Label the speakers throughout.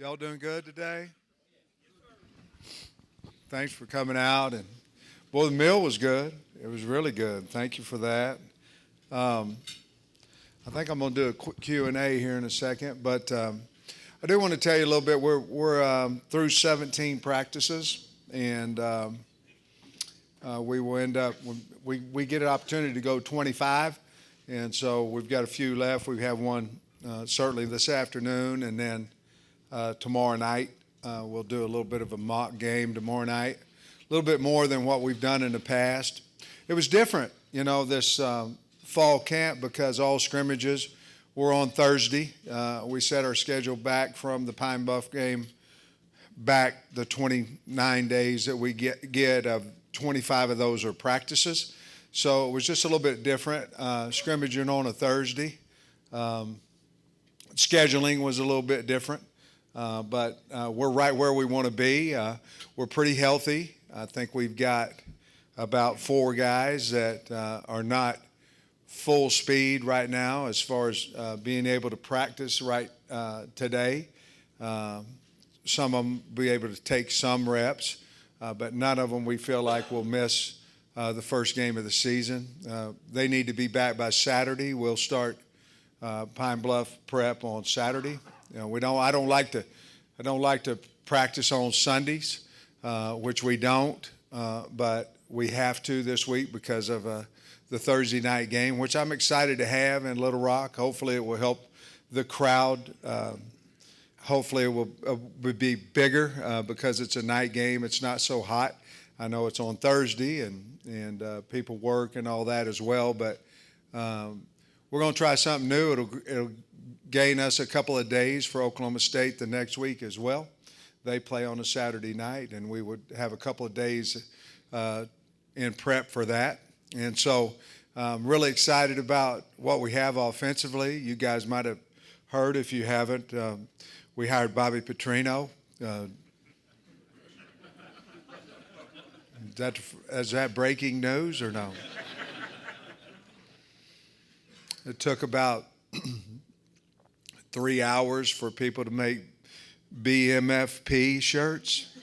Speaker 1: Y'all doing good today? Thanks for coming out. And boy, the meal was good. It was really good. Thank you for that. Um, I think I'm going to do a quick Q&A here in a second, but I do want to tell you a little bit. We're through 17 practices, and we will end up we get an opportunity to go 25, and so we've got a few left. We have one certainly this afternoon, and then tomorrow night. We'll do a little bit of a mock game tomorrow night, a little bit more than what we've done in the past. It was different, this fall camp because all scrimmages were on Thursday. We set our schedule back from the Pine Bluff game back the 29 days that we get 25 of those are practices. So it was just a little bit different, scrimmaging on a Thursday. Scheduling was a little bit different. But we're right where we want to be. We're pretty healthy. I think we've got about 4 guys that are not full speed right now as far as being able to practice right today. Some of them be able to take some reps, but none of them we feel like will miss the first game of the season. They need to be back by Saturday. We'll start Pine Bluff prep on Saturday. I don't like to practice on Sundays, which we don't, but we have to this week because of the Thursday night game, which I'm excited to have in Little Rock. Hopefully it will help the crowd. Hopefully it will be bigger because it's a night game. It's not so hot. I know it's on Thursday and people work and all that as well, but we're going to try something new. It'll gain us a couple of days for Oklahoma State the next week as well. They play on a Saturday night, and we would have a couple of days in prep for that. And so I'm really excited about what we have offensively. You guys might have heard, if you haven't, we hired Bobby Petrino. Is that breaking news or no? It took about 3 hours for people to make BMFP shirts.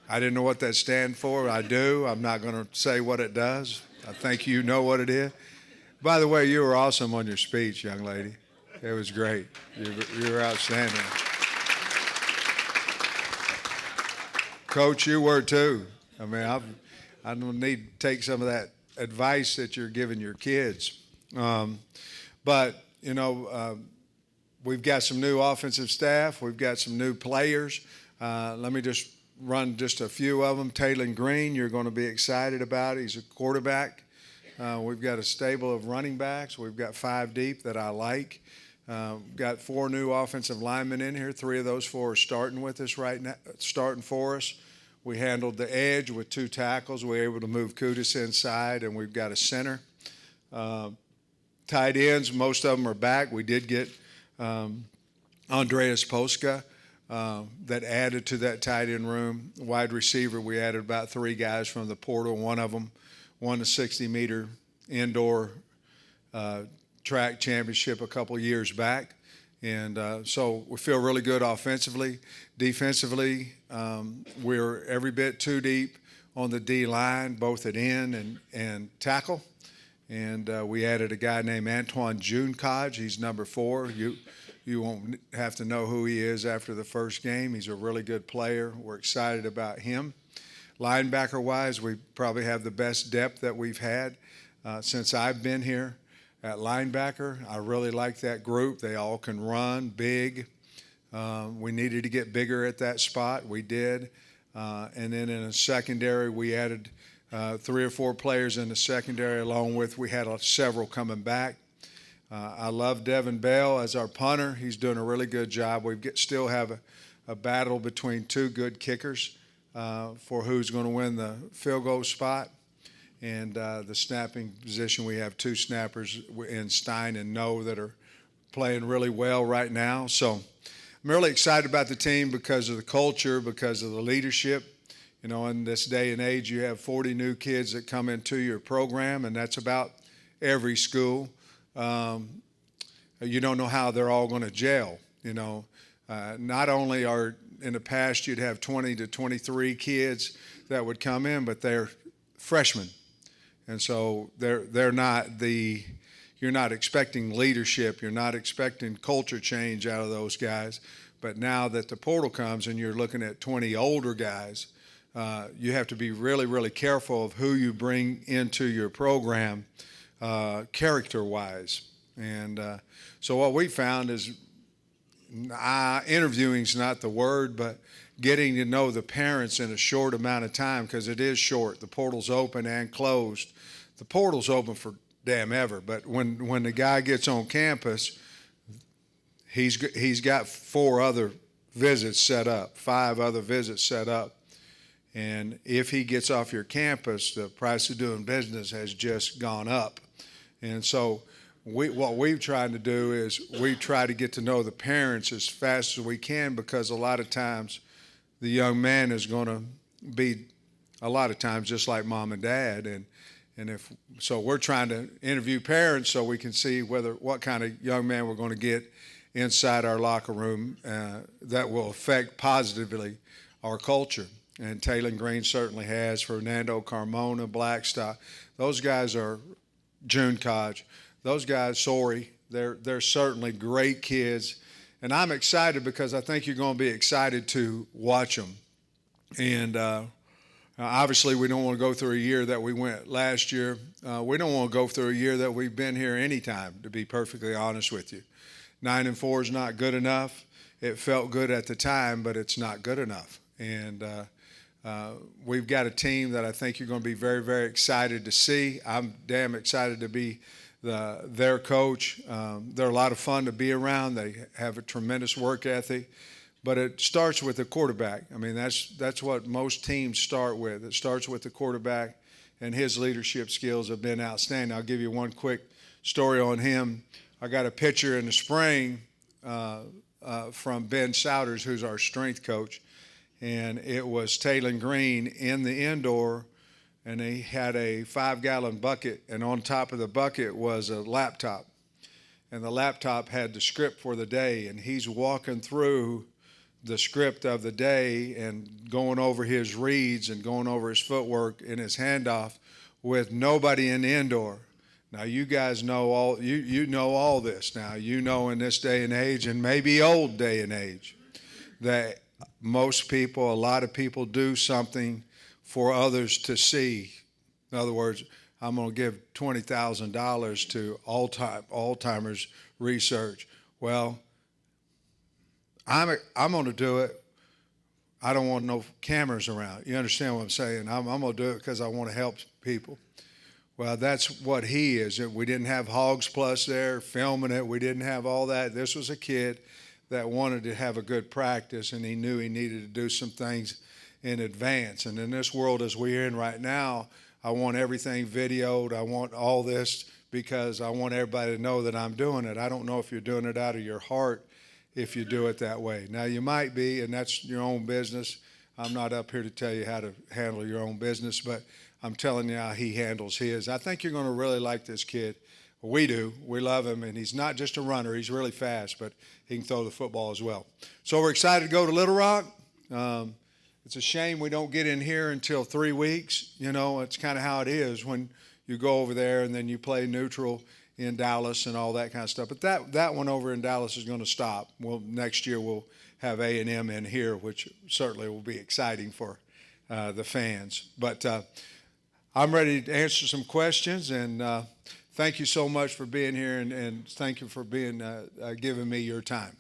Speaker 1: I didn't know what that stands for. I do. I'm not going to say what it does. I think you know what it is. By the way, you were awesome on your speech, young lady. It was great. You were outstanding. Coach, you were too. I mean, I don't need to take some of that advice that you're giving your kids. But we've got some new offensive staff. We've got some new players. Let me just run just a few of them. Taylon Green, you're going to be excited about. He's a quarterback. We've got a stable of running backs. We've got 5 deep that I like. Got 4 new offensive linemen in here. 3 of those 4 are starting with us right now, starting for us. We handled the edge with 2 tackles. We were able to move Kudus inside, and we've got a center. Tight ends, most of them are back. We did get Andreas Polska that added to that tight end room. Wide receiver, we added about 3 guys from the portal. One of them won the 60-meter indoor track championship a couple years back. And so we feel really good offensively. Defensively, we're every bit 2 deep on the D-line, both at end and tackle. And we added a guy named Antoine Junekaj. He's number 4. You won't have to know who he is after the first game. He's a really good player. We're excited about him. Linebacker-wise, we probably have the best depth that we've had since I've been here at linebacker. I really like that group. They all can run, big. We needed to get bigger at that spot. We did. And then in a secondary, we added 3 or 4 players in the secondary, along with we had several coming back. I love Devin Bell as our punter. He's doing a really good job. We still have a battle between 2 good kickers for who's going to win the field goal spot. And the snapping position, we have 2 snappers in Stein and No that are playing really well right now. So I'm really excited about the team because of the culture, because of the leadership. In this day and age, you have 40 new kids that come into your program, and that's about every school. You don't know how they're all going to gel. Not only are in the past you'd have 20 to 23 kids that would come in, but they're freshmen, and so they're not the. You're not expecting leadership. You're not expecting culture change out of those guys. But now that the portal comes and you're looking at 20 older guys, you have to be really, really careful of who you bring into your program character-wise. And so what we found is interviewing is not the word, but getting to know the parents in a short amount of time, because it is short. The portal's open and closed. The portal's open for damn ever, but when the guy gets on campus, he's got 4 other visits set up, 5 other visits set up, and if he gets off your campus, the price of doing business has just gone up. And so what we've tried to do is we try to get to know the parents as fast as we can, because a lot of times the young man is going to be a lot of times just like mom and dad, and if so, we're trying to interview parents so we can see what kind of young man we're going to get inside our locker room that will affect positively our culture. And Taylor Green certainly has. Fernando Carmona, Blackstock, those guys are June Kodge. Those guys, sorry, they're certainly great kids, and I'm excited because I think you're going to be excited to watch them. And obviously, we don't want to go through a year that we went last year. We don't want to go through a year that we've been here any time, to be perfectly honest with you. 9-4 is not good enough. It felt good at the time, but it's not good enough. And we've got a team that I think you're going to be very, very excited to see. I'm damn excited to be their coach. They're a lot of fun to be around. They have a tremendous work ethic. But it starts with the quarterback. I mean, that's what most teams start with. It starts with the quarterback, and his leadership skills have been outstanding. I'll give you one quick story on him. I got a picture in the spring from Ben Souders, who's our strength coach, and it was Taylor Green in the indoor, and he had a 5-gallon bucket, and on top of the bucket was a laptop, and the laptop had the script for the day, and he's walking through the script of the day and going over his reads and going over his footwork in his handoff with nobody in the indoor. Now, you guys know you know all this now. You know in this day and age, and maybe old day and age, that most people, a lot of people do something for others to see. In other words, I'm going to give $20,000 to Alzheimer's research. Well, I'm going to do it. I don't want no cameras around. You understand what I'm saying? I'm going to do it because I want to help people. Well, that's what he is. We didn't have Hawgs Plus there filming it. We didn't have all that. This was a kid that wanted to have a good practice, and he knew he needed to do some things in advance. And in this world as we're in right now, I want everything videoed. I want all this because I want everybody to know that I'm doing it. I don't know if you're doing it out of your heart if you do it that way. Now, you might be, and that's your own business. I'm not up here to tell you how to handle your own business, but I'm telling you how he handles his. I think you're going to really like this kid. We do. We love him, and he's not just a runner. He's really fast, but he can throw the football as well. So we're excited to go to Little Rock. It's a shame we don't get in here until 3 weeks. You know, it's kind of how it is when you go over there and then you play neutral in Dallas and all that kind of stuff. But that one over in Dallas is going to stop. Well, next year we'll have A&M in here, which certainly will be exciting for the fans. But I'm ready to answer some questions, and thank you so much for being here, and thank you for being giving me your time.